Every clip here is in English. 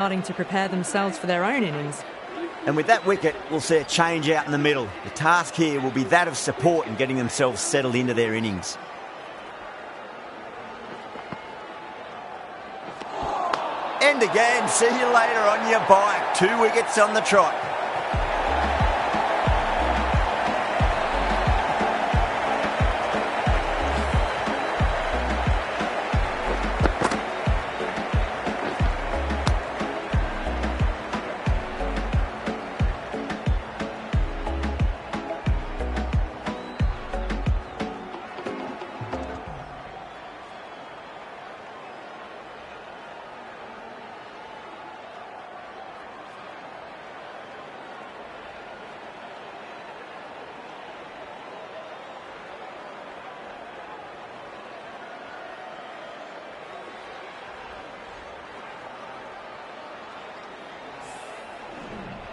starting to prepare themselves for their own innings. And with that wicket, we'll see a change out in the middle. The task here will be that of support and getting themselves settled into their innings. End again. See you later on your bike. 2 wickets on the trot.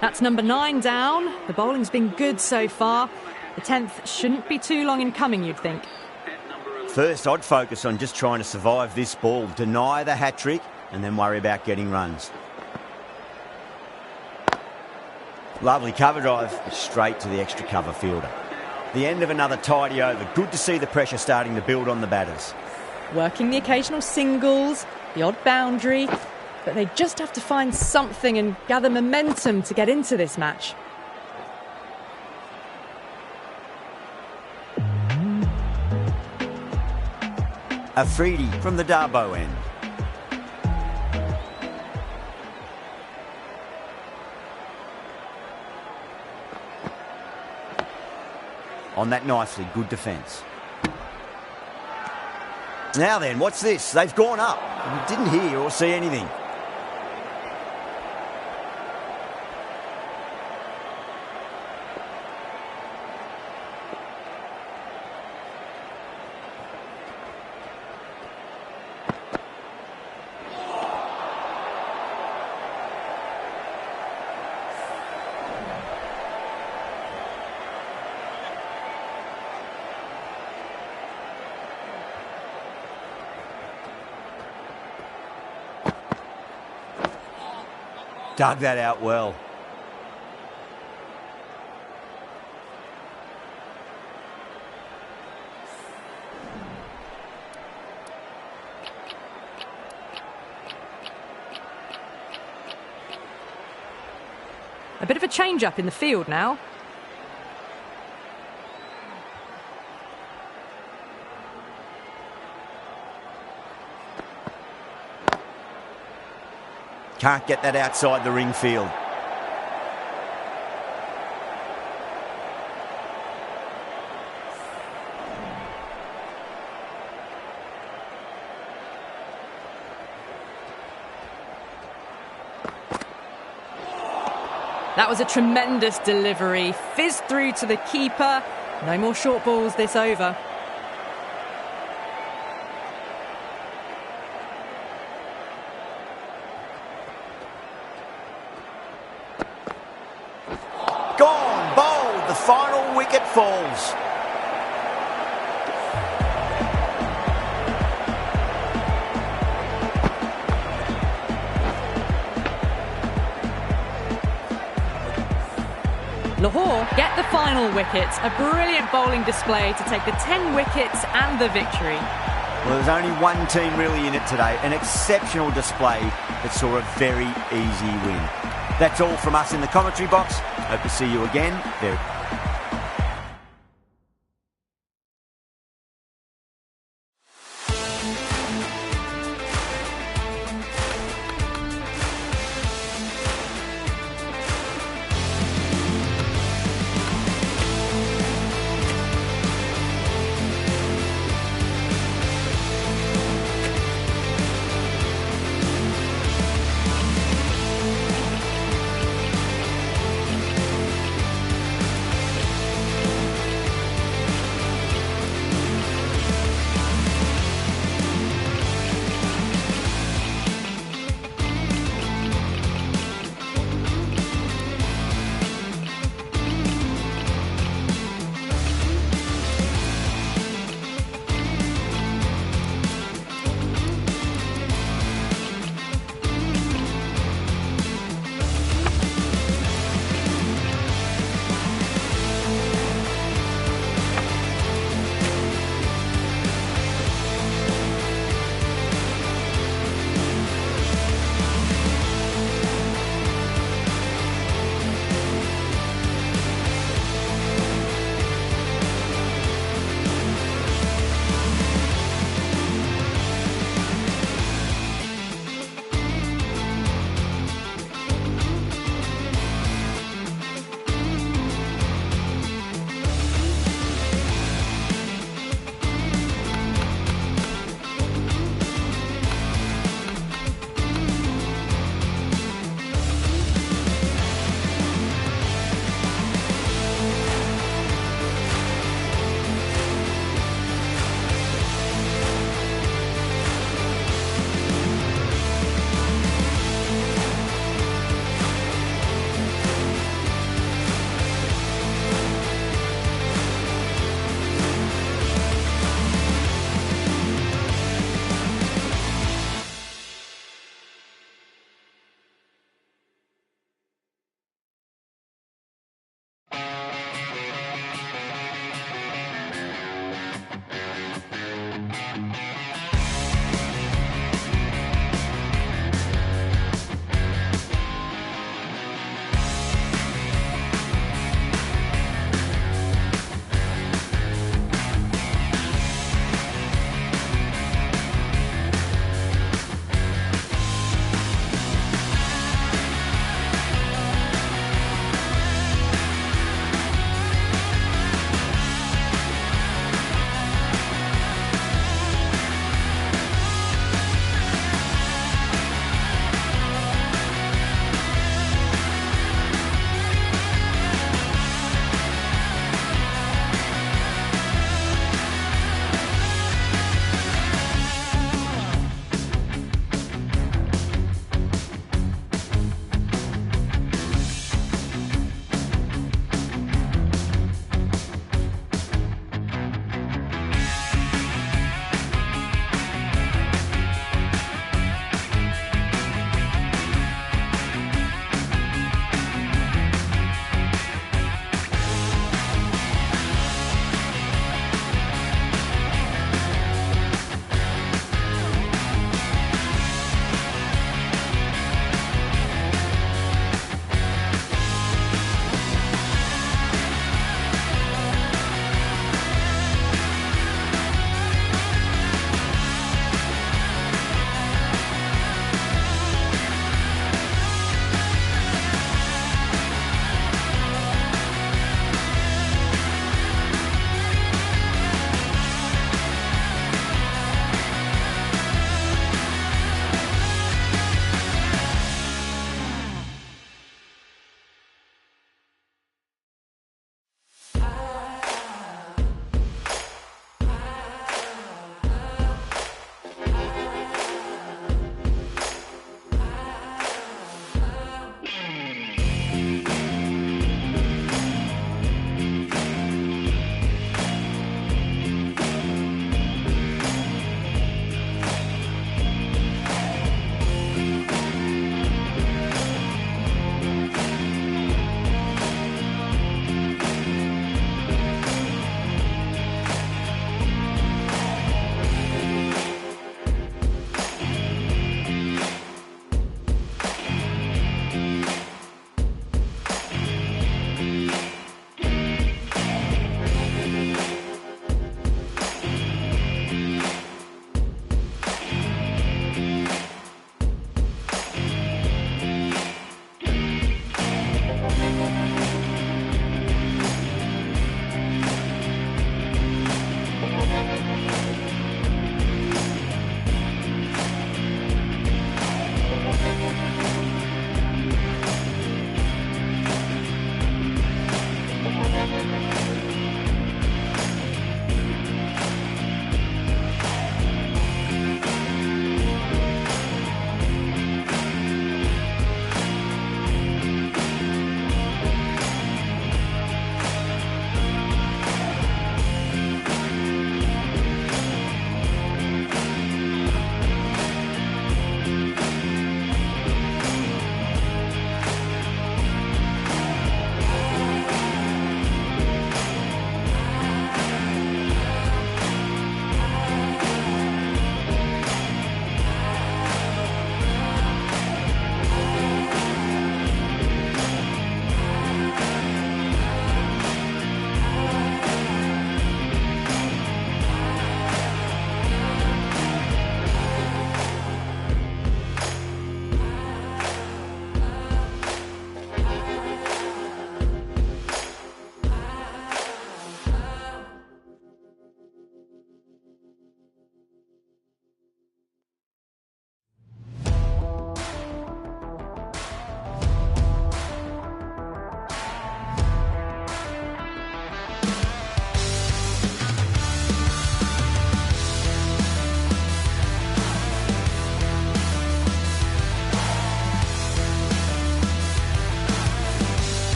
That's number 9 down. The bowling's been good so far. The 10th shouldn't be too long in coming, you'd think. First, I'd focus on just trying to survive this ball, deny the hat-trick, and then worry about getting runs. Lovely cover drive, straight to the extra cover fielder. The end of another tidy over. Good to see the pressure starting to build on the batters. Working the occasional singles, the odd boundary, but they just have to find something and gather momentum to get into this match. Afridi from the Darbo end. On that nicely, good defence. Now then, what's this? They've gone up. We didn't hear or see anything. Dug that out well. A bit of a change-up in the field now. Can't get that outside the ring field. That was a tremendous delivery. Fizzed through to the keeper. No more short balls this over. Gone, bowled. The final wicket falls. Lahore get the final wicket. A brilliant bowling display to take the 10 wickets and the victory. Well, there's only one team really in it today. An exceptional display that saw a very easy win. That's all from us in the commentary box. Hope to see you again very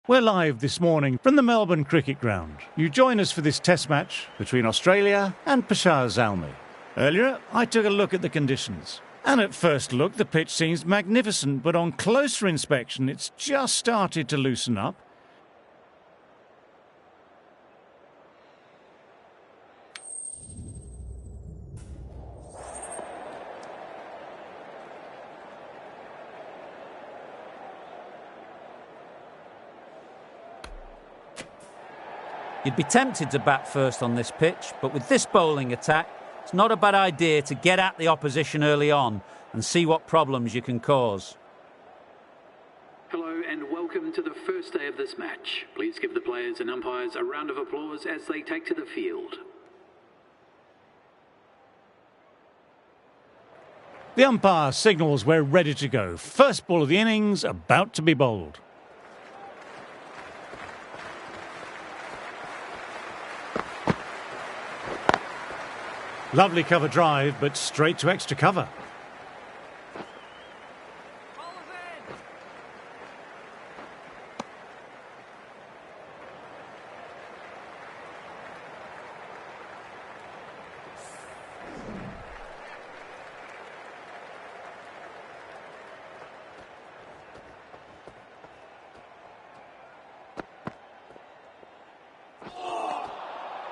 We're live this morning from the Melbourne Cricket Ground. You join us for this test match between Australia and Peshawar Zalmi. Earlier, I took a look at the conditions. And at first look, the pitch seems magnificent, but on closer inspection, it's just started to loosen up. You'd be tempted to bat first on this pitch, but with this bowling attack, it's not a bad idea to get at the opposition early on and see what problems you can cause. Hello and welcome to the first day of this match. Please give the players and umpires a round of applause as they take to the field. The umpire signals we're ready to go. First ball of the innings about to be bowled. Lovely cover drive, but straight to extra cover.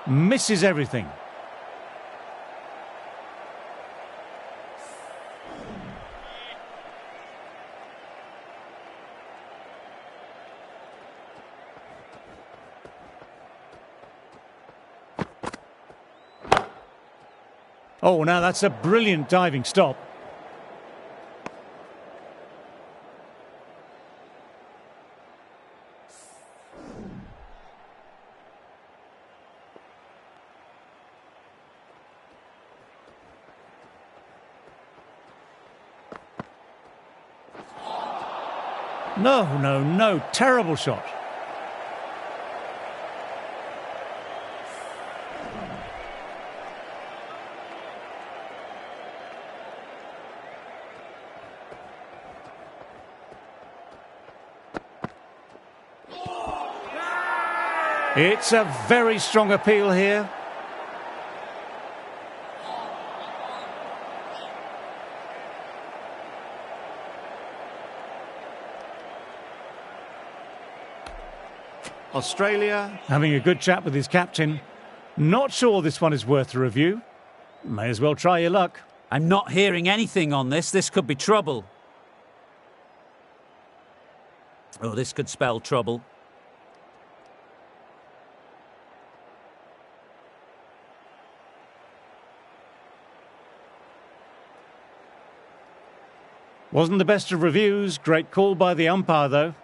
Misses everything. Oh, now that's a brilliant diving stop. No, terrible shot. It's a very strong appeal here. Australia having a good chat with his captain. Not sure this one is worth a review. May as well try your luck. I'm not hearing anything on this. This could be trouble. Oh, this could spell trouble. Wasn't the best of reviews. Great call by the umpire, though.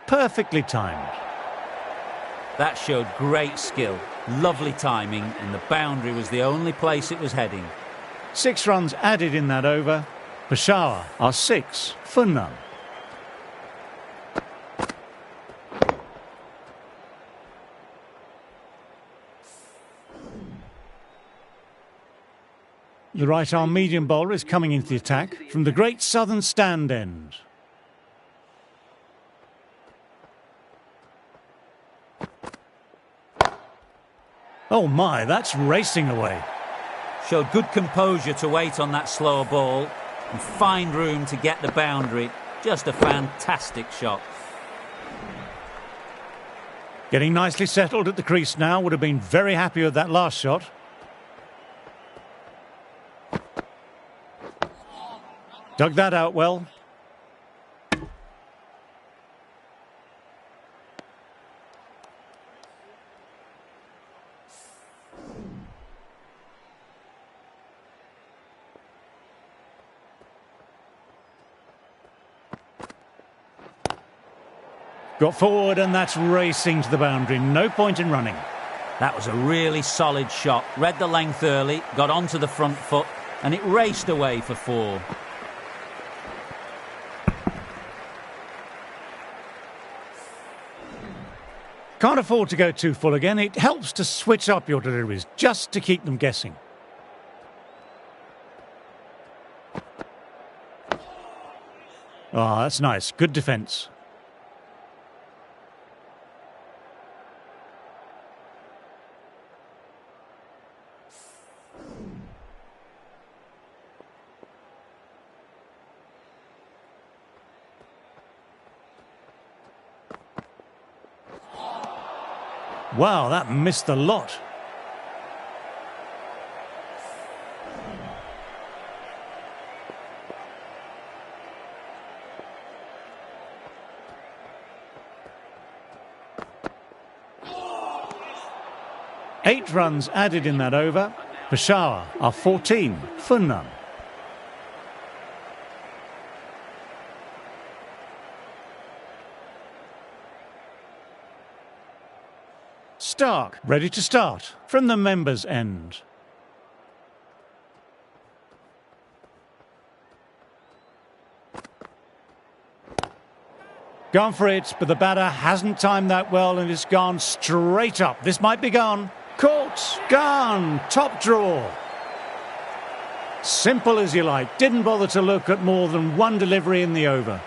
Perfectly timed. That showed great skill, lovely timing, and the boundary was the only place it was heading. 6 runs added in that over. Peshawar are 6 for none. The right-arm medium bowler is coming into the attack from the great southern stand end. Oh my, that's racing away. Showed good composure to wait on that slower ball and find room to get the boundary. Just a fantastic shot. Getting nicely settled at the crease now. Would have been very happy with that last shot. Dug that out well. Got forward and that's racing to the boundary. No point in running. That was a really solid shot. Read the length early, got onto the front foot, and it raced away for 4. Can't afford to go too full again. It helps to switch up your deliveries just to keep them guessing. Oh, that's nice. Good defence. Wow, that missed the lot. Eight runs added in that over. Peshawar are 14 for none. Stark, ready to start from the members' end. Gone for it, but the batter hasn't timed that well and it's gone straight up. This might be gone. Caught, gone, top draw. Simple as you like. Didn't bother to look at more than one delivery in the over.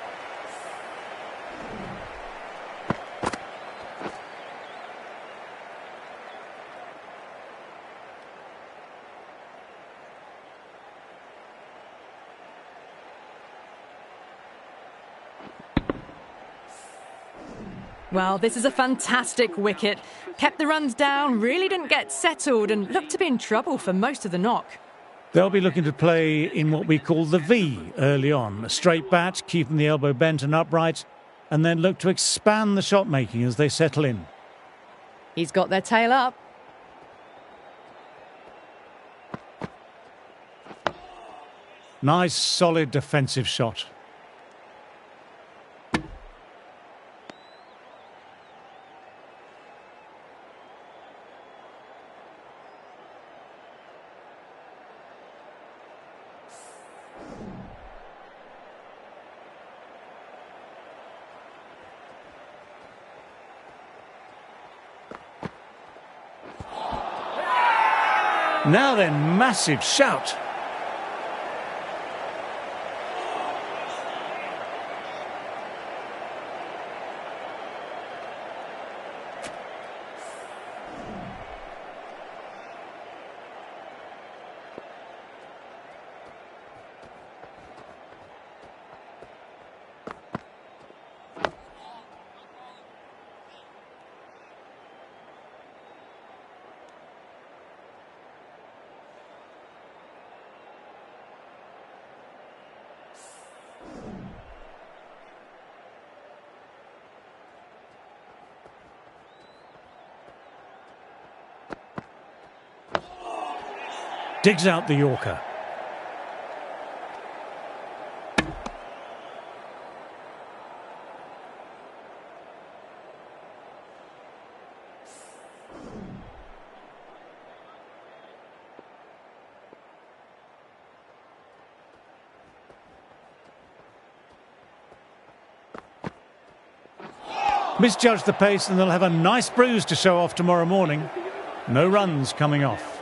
Well, this is a fantastic wicket. Kept the runs down, really didn't get settled and looked to be in trouble for most of the knock. They'll be looking to play in what we call the V early on. A straight bat, keeping the elbow bent and upright, and then look to expand the shot making as they settle in. He's got their tail up. Nice, solid defensive shot. Now then, massive shout. Digs out the Yorker. Misjudged the pace and they'll have a nice bruise to show off tomorrow morning. No runs coming off.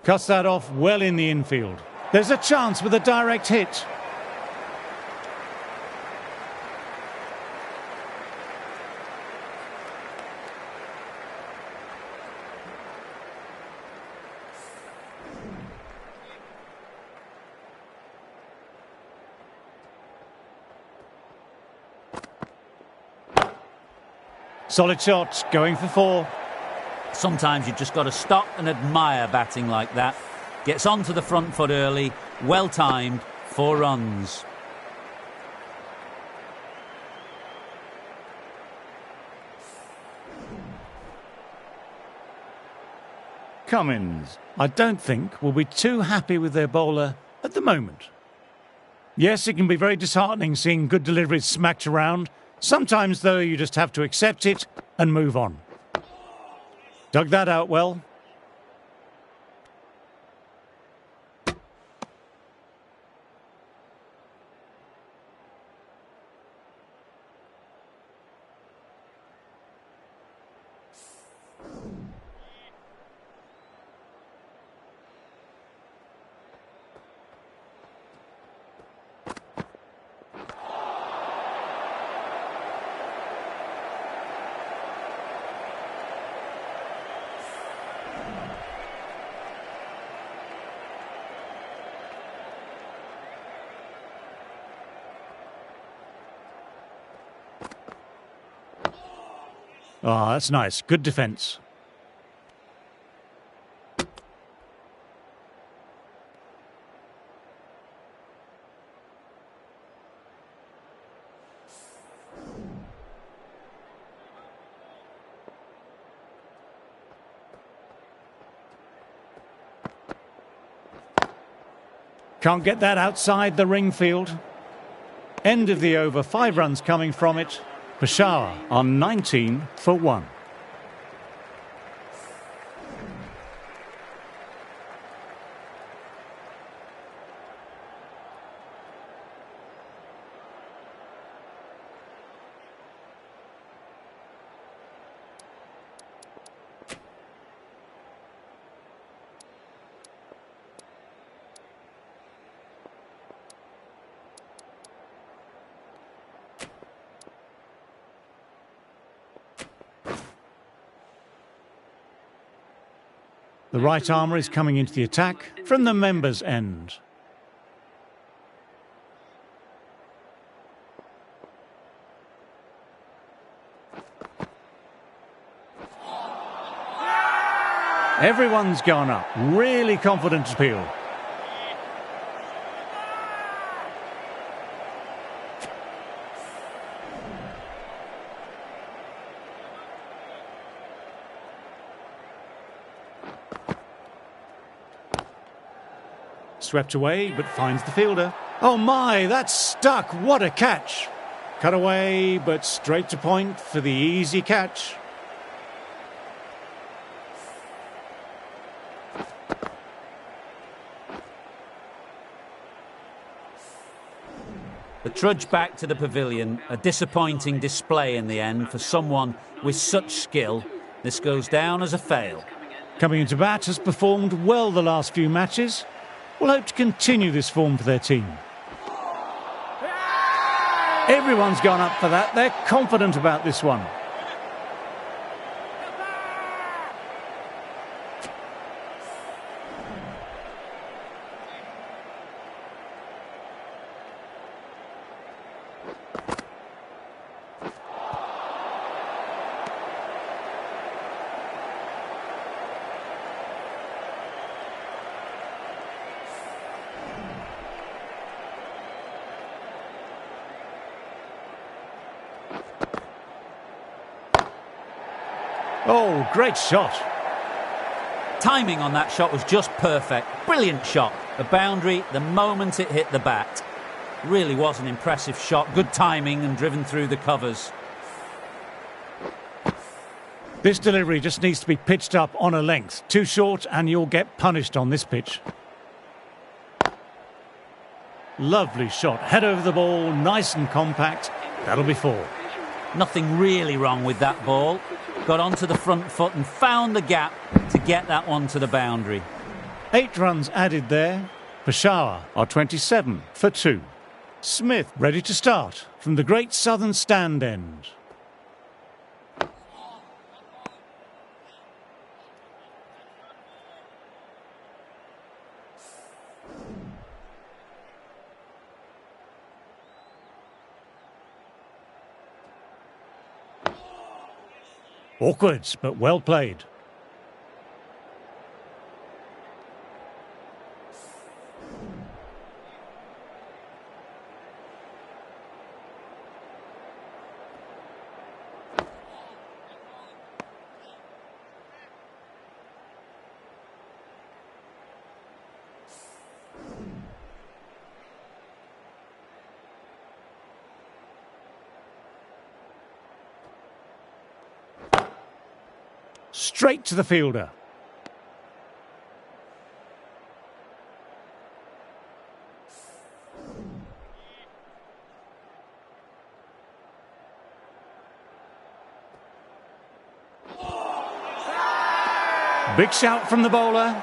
Cuts that off well in the infield. There's a chance with a direct hit. Solid shot, going for four. Sometimes you've just got to stop and admire batting like that. Gets onto the front foot early, well timed, 4 runs. Cummins, I don't think, will be too happy with their bowler at the moment. Yes, it can be very disheartening seeing good deliveries smacked around. Sometimes, though, you just have to accept it and move on. Dug that out well. Oh, that's nice. Good defence. Can't get that outside the ring field. End of the over, 5 runs coming from it. Peshawar on 19 for 1. The right armour is coming into the attack from the members' end. Everyone's gone up. Really confident appeal. Swept away, but finds the fielder. Oh my, that's stuck. What a catch. Cut away, but straight to point for the easy catch. The trudge back to the pavilion, a disappointing display in the end for someone with such skill. This goes down as a fail. Coming into bat, has performed well the last few matches. Will hope to continue this form for their team. Everyone's gone up for that. They're confident about this one. Oh, great shot. Timing on that shot was just perfect. Brilliant shot. A boundary the moment it hit the bat. Really was an impressive shot. Good timing and driven through the covers. This delivery just needs to be pitched up on a length. Too short and you'll get punished on this pitch. Lovely shot. Head over the ball, nice and compact. That'll be 4. Nothing really wrong with that ball. Got onto the front foot and found the gap to get that one to the boundary. 8 runs added there. Peshawar are 27 for 2. Smith ready to start from the Great Southern Stand end. Awkward, but well played. Straight to the fielder. Big shout from the bowler.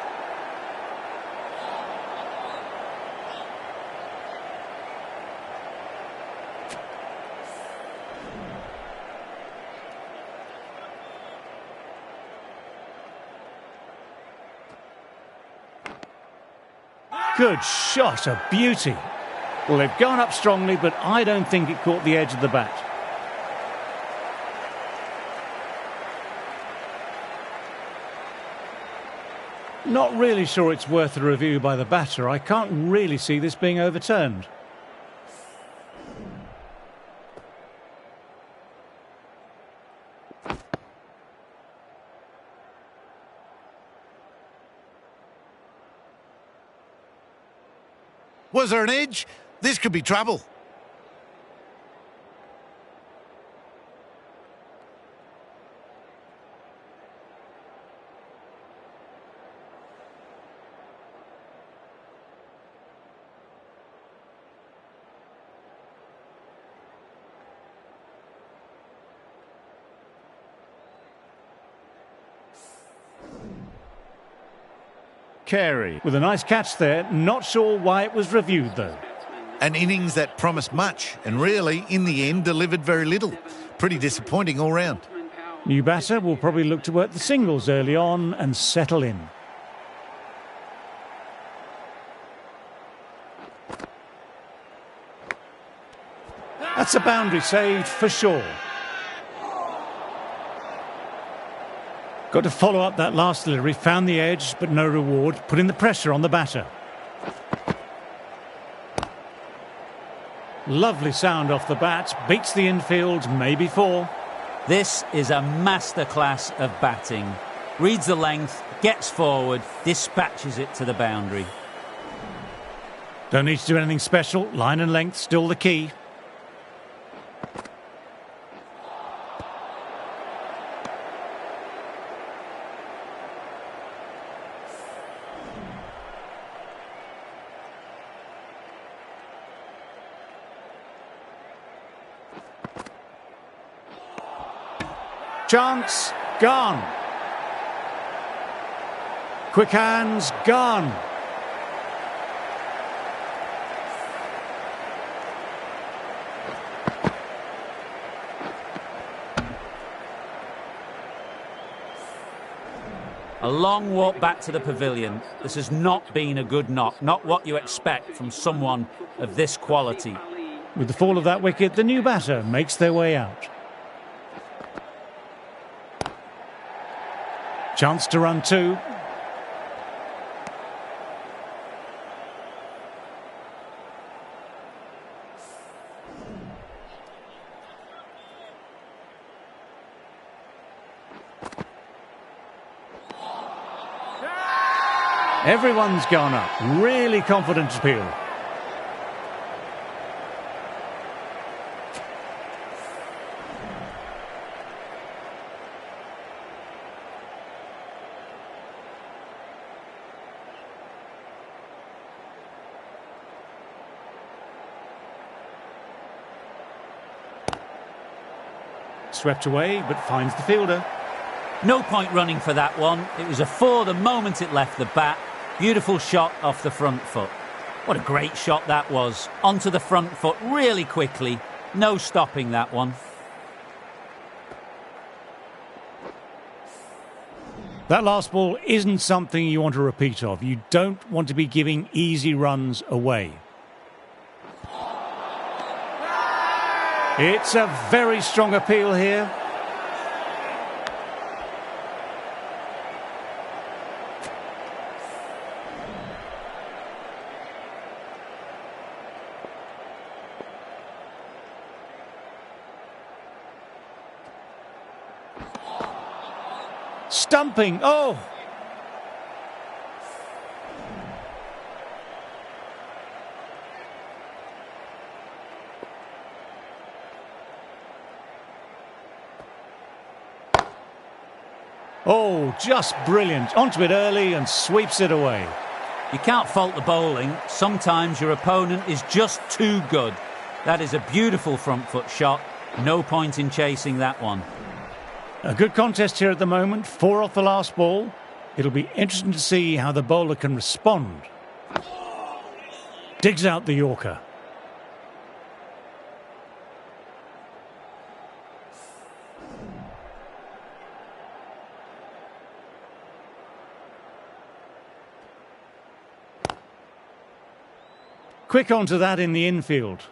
Good shot, a beauty. Well, they've gone up strongly, but I don't think it caught the edge of the bat. Not really sure it's worth a review by the batter. I can't really see this being overturned. Was there an edge? This could be trouble. Carey with a nice catch there. Not sure why it was reviewed though. An innings that promised much and really, in the end, delivered very little. Pretty disappointing all round. New batter will probably look to work the singles early on and settle in. That's a boundary saved for sure. Got to follow up that last delivery, found the edge but no reward, putting the pressure on the batter. Lovely sound off the bat, beats the infield, maybe four. This is a masterclass of batting. Reads the length, gets forward, dispatches it to the boundary. Don't need to do anything special, line and length still the key. Chance, gone. Quick hands, gone. A long walk back to the pavilion. This has not been a good knock, not what you expect from someone of this quality. With the fall of that wicket, the new batter makes their way out. Chance to run two. Everyone's gone up. Really confident appeal. Swept away, but finds the fielder. No point running for that one. It was a four the moment it left the bat. Beautiful shot off the front foot. What a great shot that was. Onto the front foot really quickly. No stopping that one. That last ball isn't something you want a repeat of. You don't want to be giving easy runs away. It's a very strong appeal here. Stumping. Oh! Oh, just brilliant. Onto it early and sweeps it away. You can't fault the bowling. Sometimes your opponent is just too good. That is a beautiful front foot shot. No point in chasing that one. A good contest here at the moment. 4 off the last ball. It'll be interesting to see how the bowler can respond. Digs out the Yorker. Quick onto that in the infield.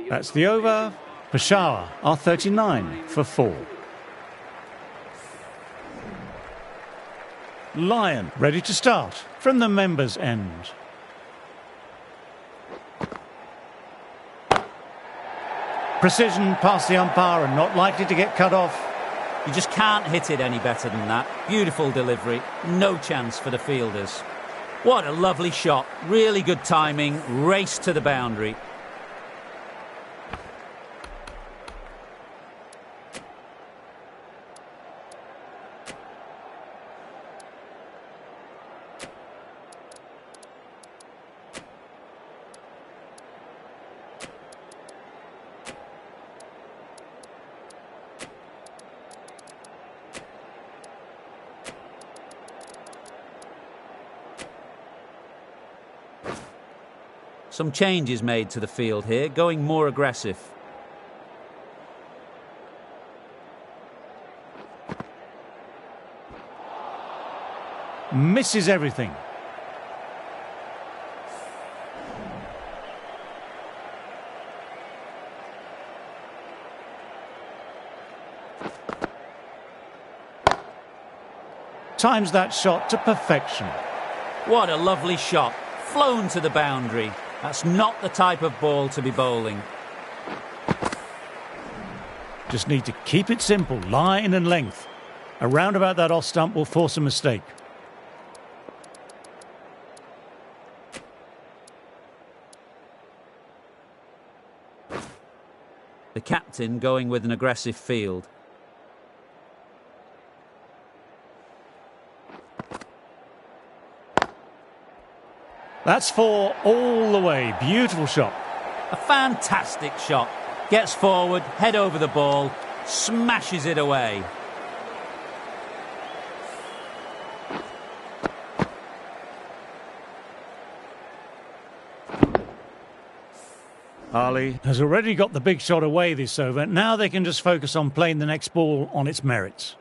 That's the over. Peshawar are 39 for 4. Lion ready to start from the members' end. Precision past the umpire and not likely to get cut off. You just can't hit it any better than that. Beautiful delivery, no chance for the fielders. What a lovely shot, really good timing, race to the boundary. Some changes made to the field here, going more aggressive. Misses everything. Times that shot to perfection. What a lovely shot, flown to the boundary. That's not the type of ball to be bowling. Just need to keep it simple, line and length. A roundabout that off stump will force a mistake. The captain going with an aggressive field. That's 4 all the way. Beautiful shot. A fantastic shot. Gets forward, head over the ball, smashes it away. Ali has already got the big shot away this over. Now they can just focus on playing the next ball on its merits.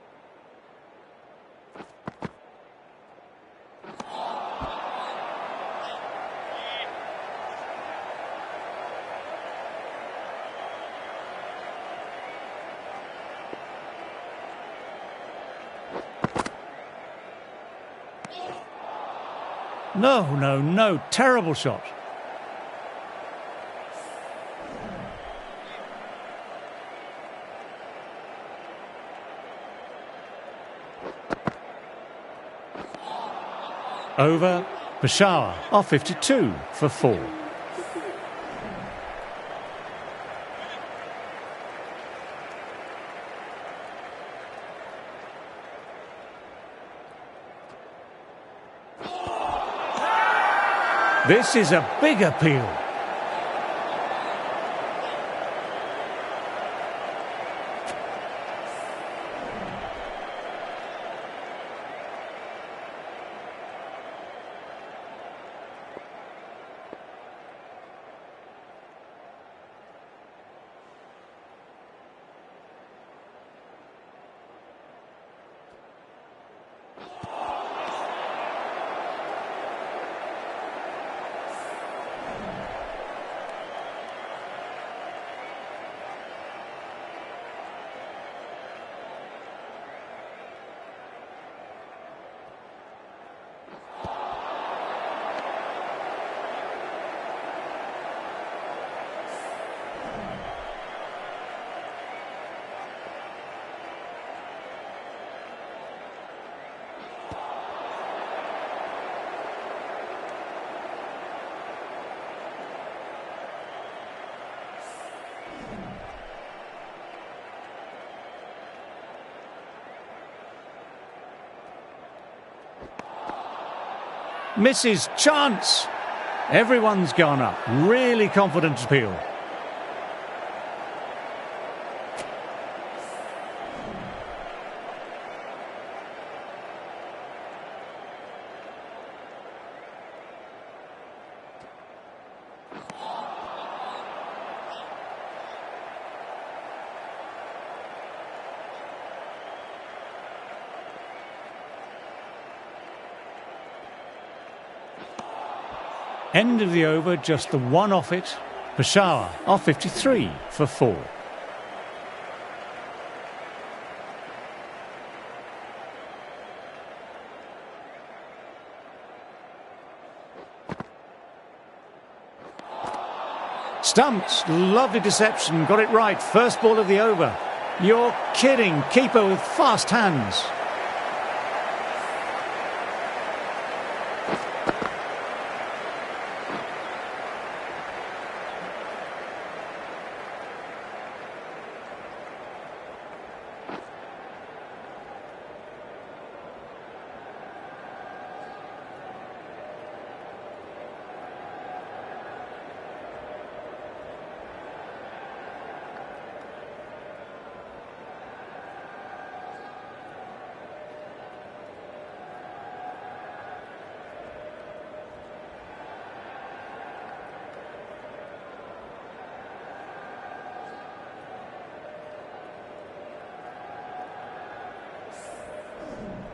No. Terrible shot. Over. Peshawar are 52 for 4. This is a big appeal. Misses chance. Everyone's gone up. Really confident appeal. End of the over, just the one off it. Peshawar are 53 for 4. Stumped. Lovely deception. Got it right. First ball of the over. You're kidding. Keeper with fast hands.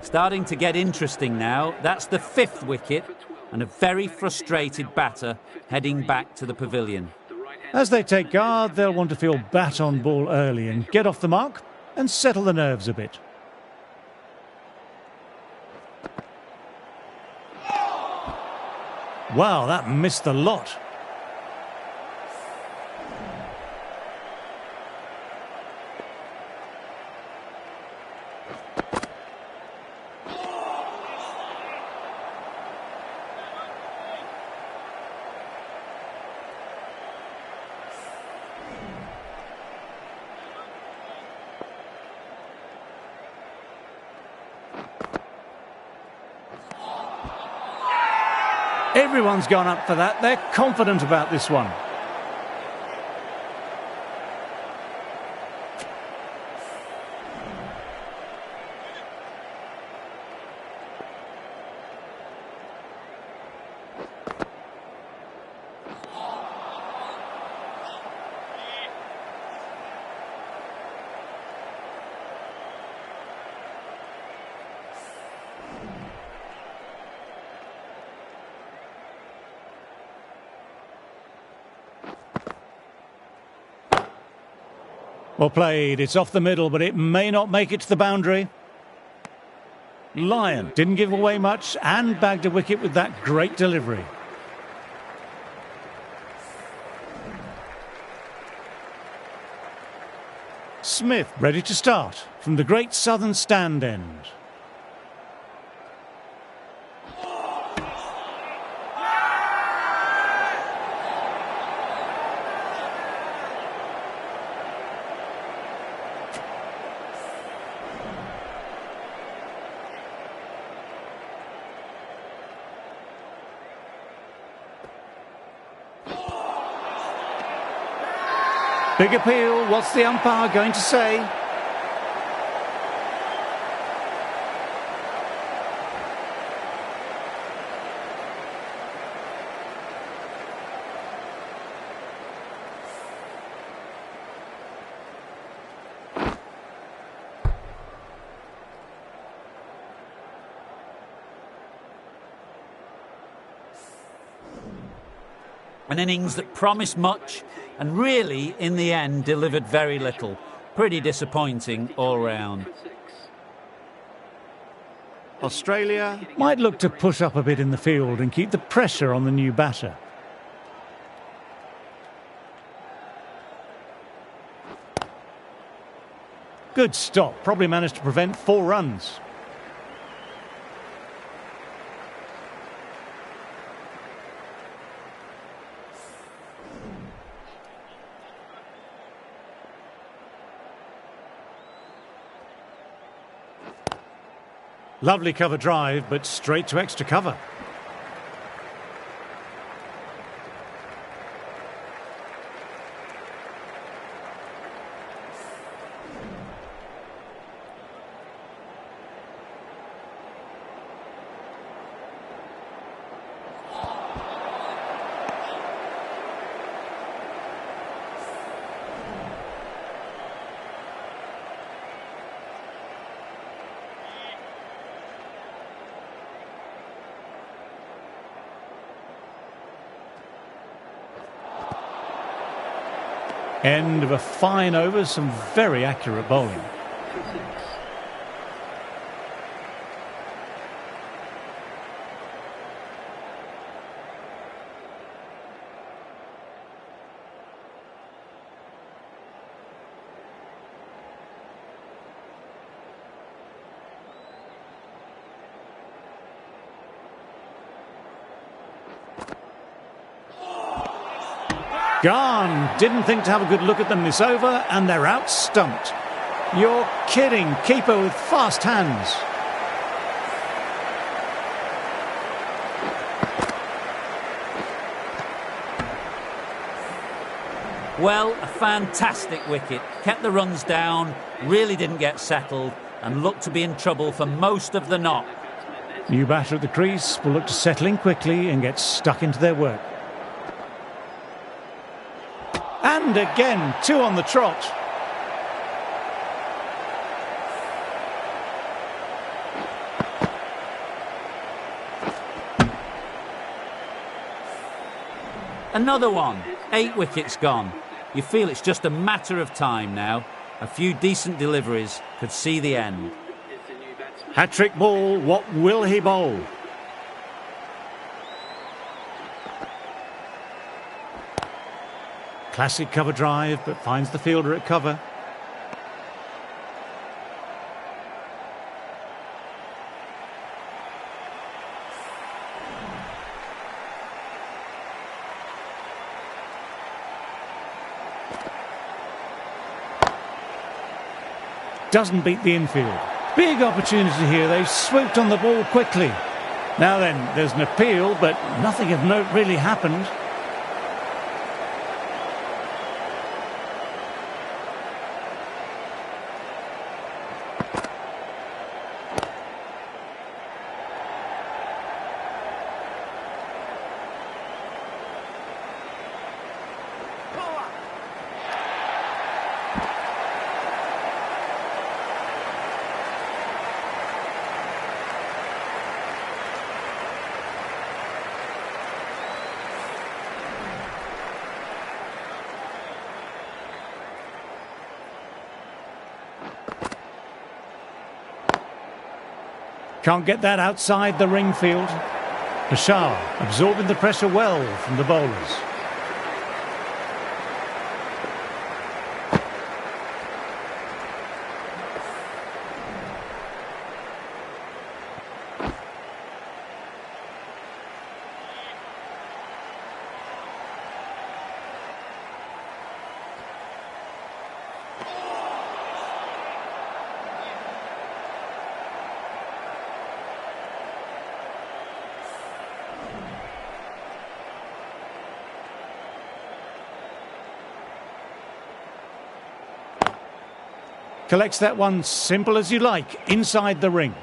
Starting to get interesting now. That's the 5th wicket and a very frustrated batter heading back to the pavilion. As they take guard, they'll want to feel bat on ball early and get off the mark and settle the nerves a bit. Wow, that missed the lot. Everyone's gone up for that. They're confident about this one. Well played. It's off the middle, but it may not make it to the boundary. Lyon didn't give away much and bagged a wicket with that great delivery. Smith ready to start from the great southern stand end. Big appeal. What's the umpire going to say? An innings that promised much and really, in the end, delivered very little. Pretty disappointing all round. Australia might look to push up a bit in the field and keep the pressure on the new batter. Good stop. Probably managed to prevent 4 runs. Lovely cover drive, but straight to extra cover. End of a fine over, some very accurate bowling. Gone. Didn't think to have a good look at them this over, and they're out stumped. You're kidding. Keeper with fast hands. Well, a fantastic wicket. Kept the runs down, really didn't get settled, and looked to be in trouble for most of the knock. New batter at the crease will look to settle in quickly and get stuck into their work. And again, 2 on the trot. Another one. 8 wickets gone. You feel it's just a matter of time now. A few decent deliveries could see the end. Hat-trick ball, what will he bowl? Classic cover drive, but finds the fielder at cover. Doesn't beat the infield. Big opportunity here. They swooped on the ball quickly. Now then, there's an appeal, but nothing of note really happened. Can't get that outside the ring field. Bashar absorbing the pressure well from the bowlers. Collects that one simple as you like, inside the ring.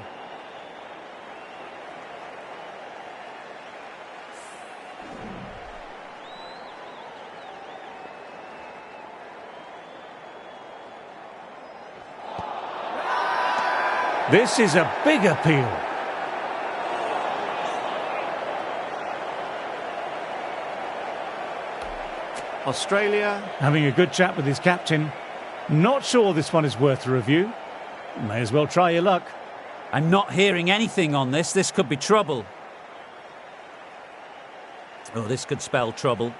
This is a big appeal. Australia having a good chat with his captain. Not sure this one is worth a review. May as well try your luck. I'm not hearing anything on this. This could be trouble. Oh, this could spell trouble.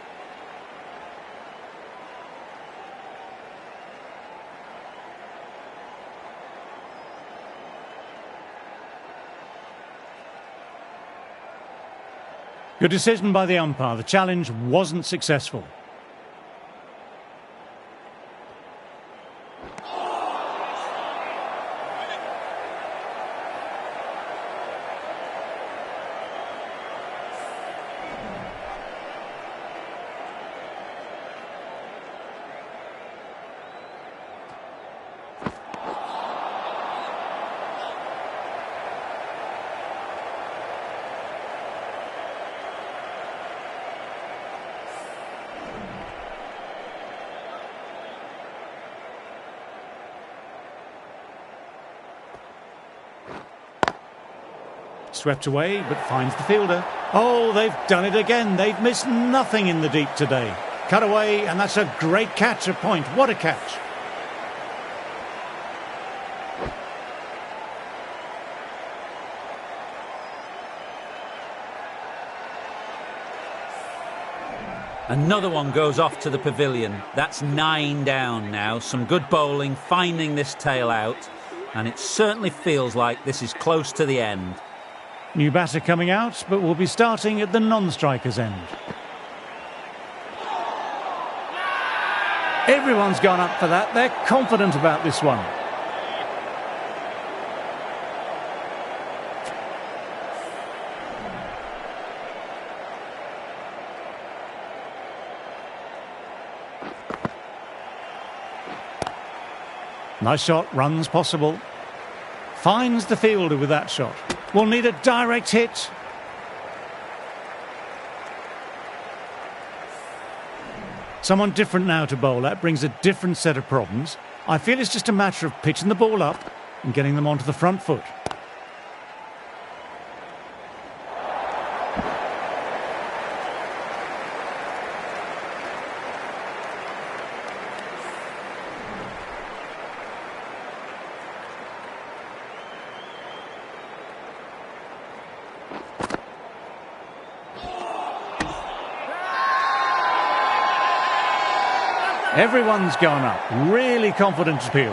Good decision by the umpire. The challenge wasn't successful. Swept away, but finds the fielder. Oh, they've done it again. They've missed nothing in the deep today. Cut away, and that's a great catch, a point. What a catch. Another one goes off to the pavilion. That's 9 down now. Some good bowling, finding this tail out, and it certainly feels like this is close to the end. New batter coming out, but will be starting at the non-striker's end. Everyone's gone up for that. They're confident about this one. Nice shot, runs possible. Finds the fielder with that shot. Will need a direct hit. Someone different now to bowl at brings a different set of problems. I feel it's just a matter of pitching the ball up and getting them onto the front foot. Everyone's gone up. Really confident appeal.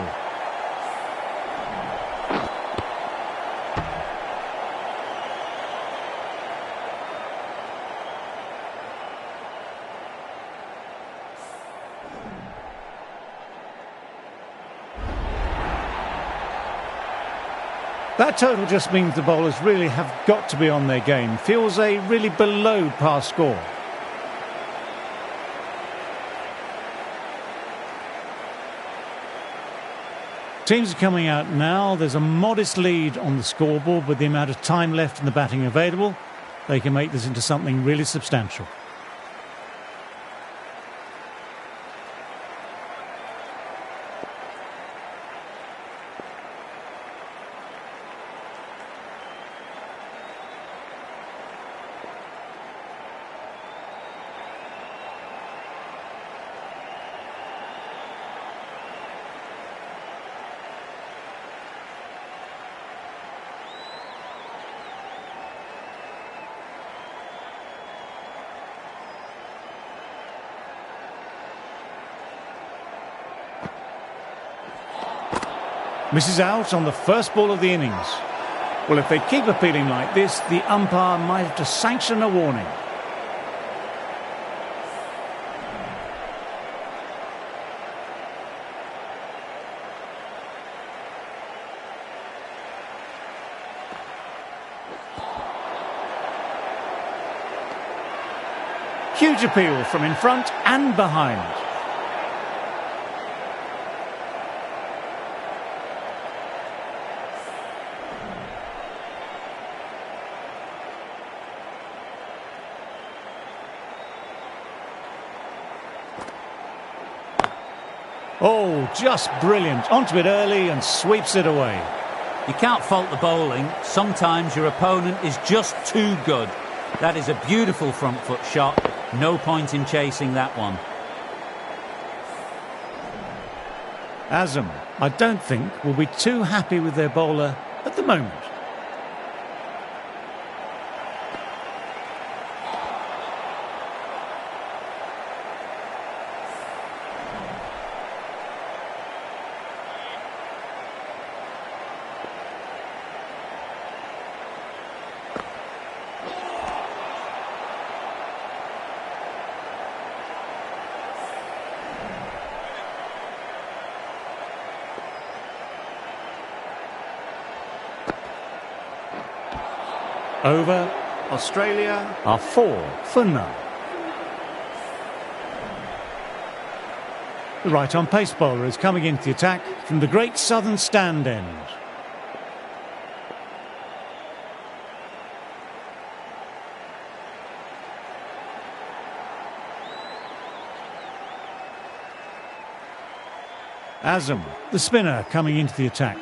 That total just means the bowlers really have got to be on their game. Feels a really below par score. Teams are coming out now. There's a modest lead on the scoreboard with the amount of time left in the batting available. They can make this into something really substantial. Misses out on the first ball of the innings. Well, if they keep appealing like this, the umpire might have to sanction a warning. Huge appeal from in front and behind. Oh, just brilliant. Onto it early and sweeps it away. You can't fault the bowling. Sometimes your opponent is just too good. That is a beautiful front foot shot. No point in chasing that one. Azam, I don't think, will be too happy with their bowler at the moment. Over. Australia are 4 for none. The right-on pace bowler is coming into the attack from the Great Southern Stand end. Azam, the spinner, coming into the attack.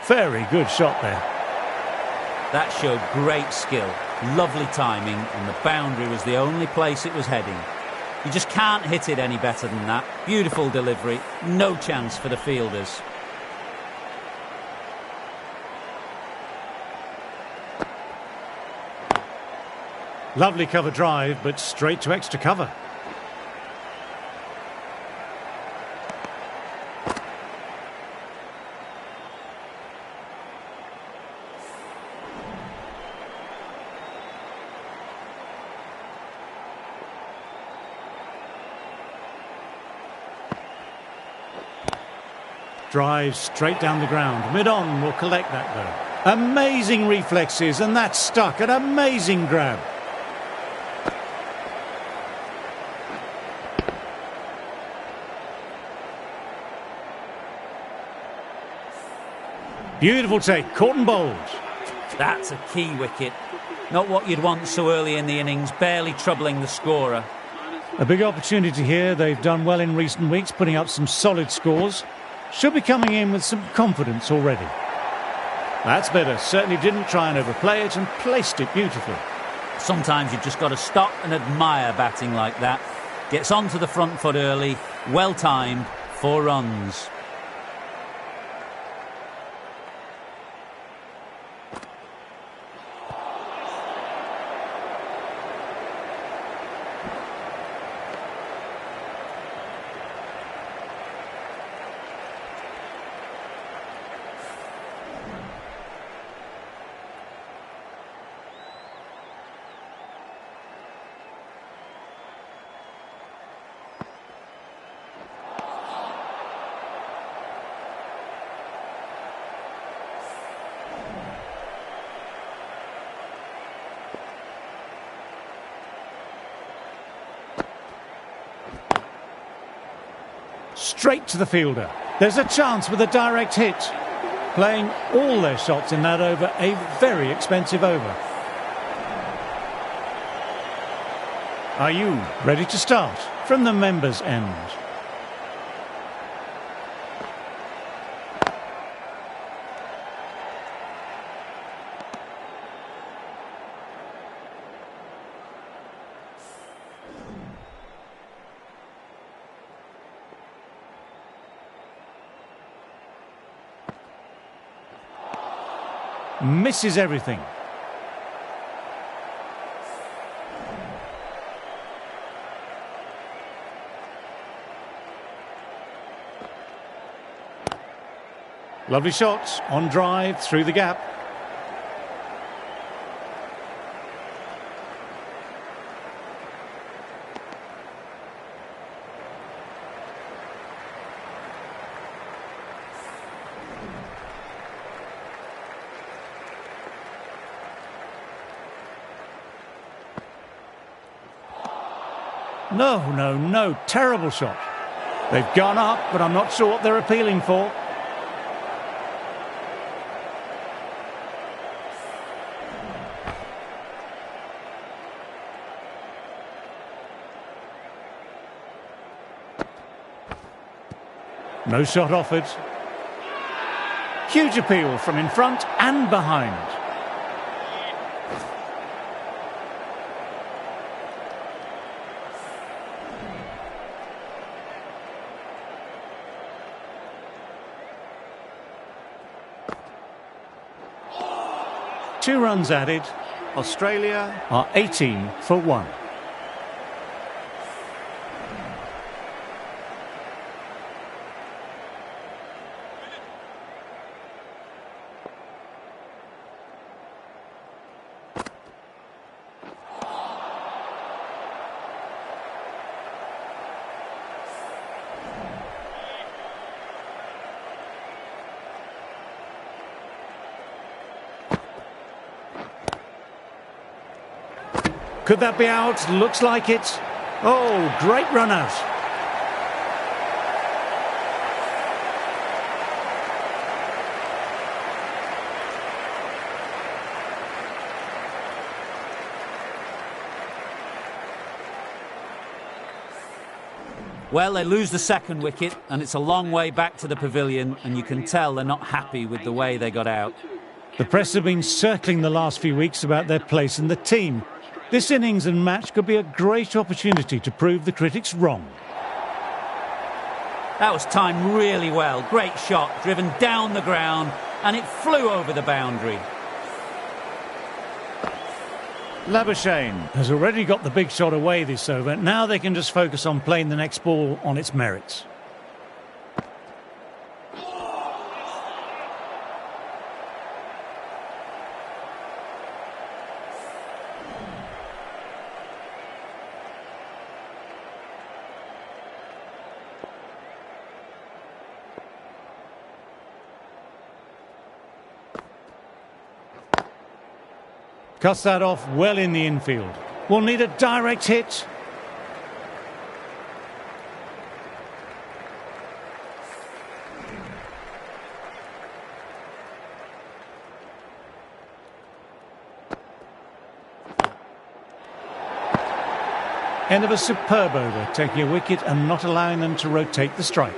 Very good shot there. That showed great skill, lovely timing, and the boundary was the only place it was heading. You just can't hit it any better than that. Beautiful delivery, no chance for the fielders. Lovely cover drive, but straight to extra cover. Drives straight down the ground. Mid-on will collect that though. Amazing reflexes, and that's stuck. An amazing grab. Beautiful take, caught and bowled. That's a key wicket. Not what you'd want so early in the innings, barely troubling the scorer. A big opportunity here. They've done well in recent weeks, putting up some solid scores. Should be coming in with some confidence already. That's better. Certainly didn't try and overplay it and placed it beautifully. Sometimes you've just got to stop and admire batting like that. Gets onto the front foot early, well timed, 4 runs. Straight to the fielder. There's a chance with a direct hit. Playing all their shots in that over, a very expensive over. Are you ready to start from the members' end? Misses everything. Lovely shots on drive through the gap. No, terrible shot. They've gone up, but I'm not sure what they're appealing for. No shot offered. Huge appeal from in front and behind. Two runs added. Australia are 18 for 1. Could that be out? Looks like it. Oh, great run out. Well, they lose the second wicket, and it's a long way back to the pavilion, and you can tell they're not happy with the way they got out. The press have been circling the last few weeks about their place in the team. This innings and match could be a great opportunity to prove the critics wrong. That was timed really well. Great shot, driven down the ground, and it flew over the boundary. Labuschagne has already got the big shot away this over. Now they can just focus on playing the next ball on its merits. Cuts that off well in the infield. We'll need a direct hit. End of a superb over, taking a wicket and not allowing them to rotate the strike.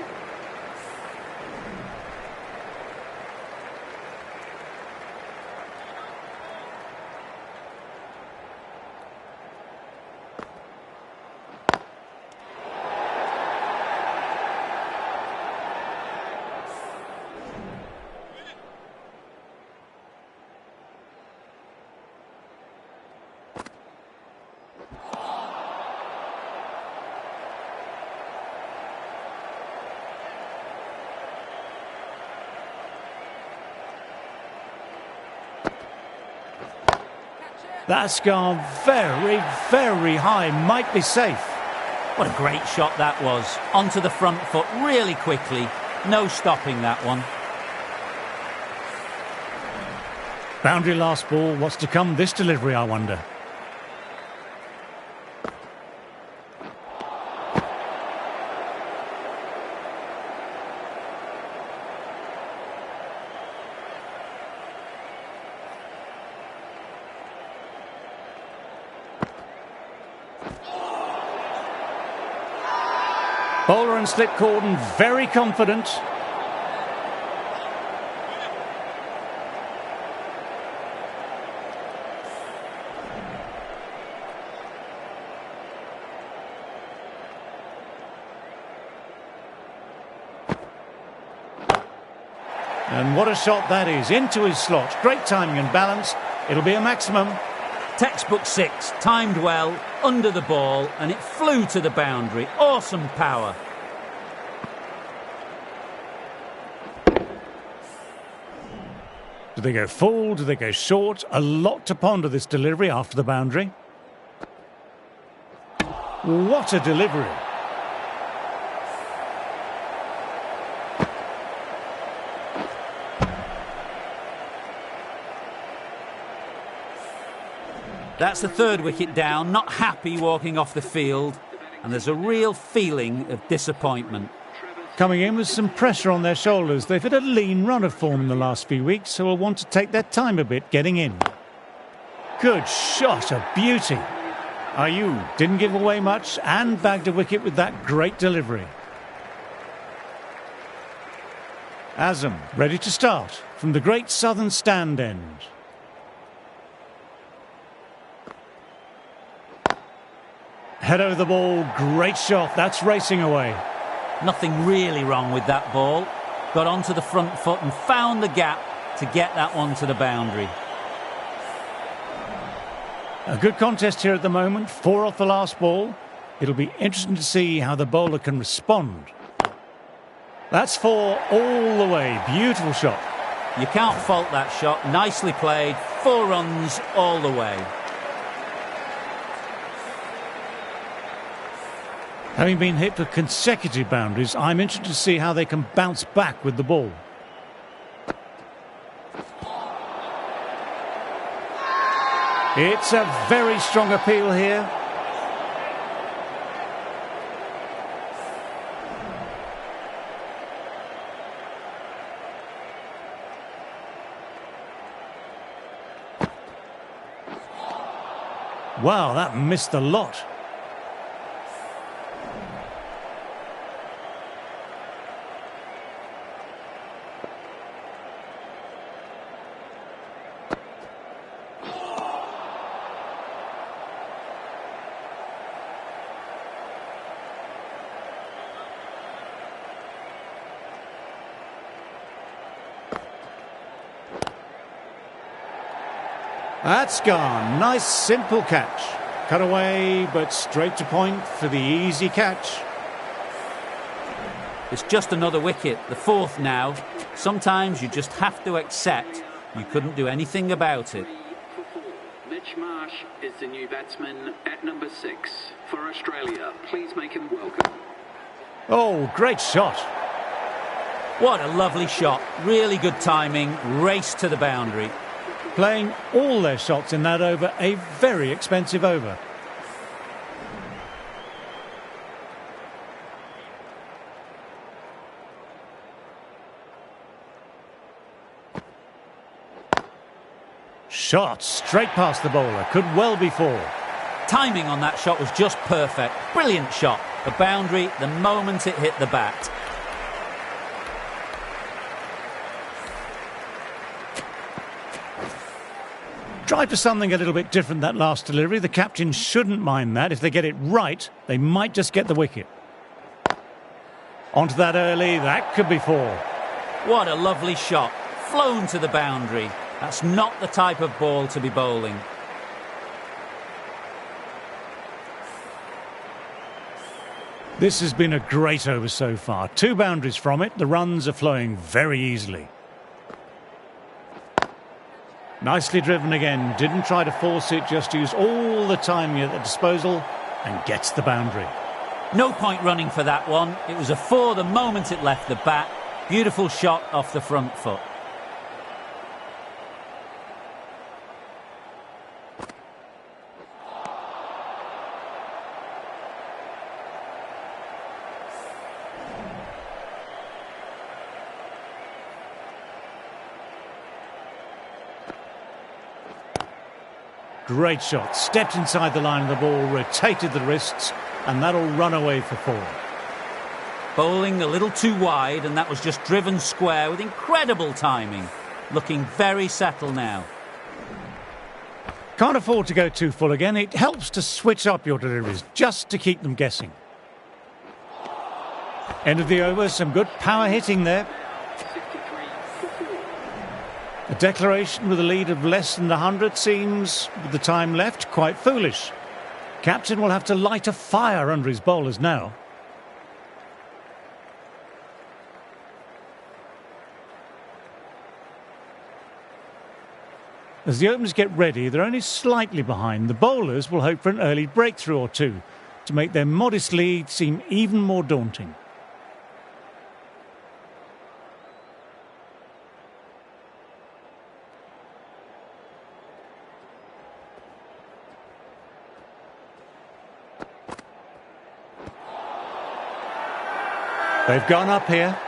That's gone very, very high. Might be safe. What a great shot that was. Onto the front foot really quickly. No stopping that one. Boundary last ball. What's to come this delivery, I wonder? Bowler and slip cordon, very confident. And what a shot that is, into his slot. Great timing and balance. It'll be a maximum. Textbook six, timed well, under the ball, and it flew to the boundary. Awesome power. Do they go full? Do they go short? A lot to ponder this delivery after the boundary. What a delivery. That's the third wicket down, not happy walking off the field, and there's a real feeling of disappointment. Coming in with some pressure on their shoulders. They've had a lean run of form in the last few weeks, so will want to take their time a bit getting in. Good shot, a beauty. Ayu didn't give away much and bagged a wicket with that great delivery. Azam ready to start from the great southern stand end. Head over the ball, great shot, that's racing away. Nothing really wrong with that ball. Got onto the front foot and found the gap to get that one to the boundary. A good contest here at the moment, 4 off the last ball. It'll be interesting to see how the bowler can respond. That's 4 all the way, beautiful shot. You can't fault that shot, nicely played, 4 runs all the way. Having been hit for consecutive boundaries, I'm interested to see how they can bounce back with the ball. It's a very strong appeal here. Wow, that missed a lot. That's gone. Nice, simple catch. Cut away, but straight to point for the easy catch. It's just another wicket, the 4th now. Sometimes you just have to accept you couldn't do anything about it. Mitch Marsh is the new batsman at number 6 for Australia. Please make him welcome. Oh, great shot. What a lovely shot. Really good timing. Race to the boundary. playing all their shots in that over, a very expensive over. Shot straight past the bowler, could well be 4. Timing on that shot was just perfect. Brilliant shot. The boundary the moment it hit the bat. Try for something a little bit different that last delivery. The captain shouldn't mind that. If they get it right, they might just get the wicket. Onto that early, that could be 4. What a lovely shot. Flown to the boundary. That's not the type of ball to be bowling. This has been a great over so far. 2 boundaries from it. The runs are flowing very easily. Nicely driven again. Didn't try to force it, just used all the timing at the disposal and gets the boundary. No point running for that one. It was a 4 the moment it left the bat. Beautiful shot off the front foot. Great shot. Stepped inside the line of the ball, rotated the wrists, and that'll run away for 4. Bowling a little too wide, and that was just driven square with incredible timing. Looking very settled now. Can't afford to go too full again. It helps to switch up your deliveries, just to keep them guessing. End of the over, some good power hitting there. A declaration with a lead of less than 100 seems, with the time left, quite foolish. Captain will have to light a fire under his bowlers now. As the openers get ready, they're only slightly behind. The bowlers will hope for an early breakthrough or two to make their modest lead seem even more daunting. They've gone up here.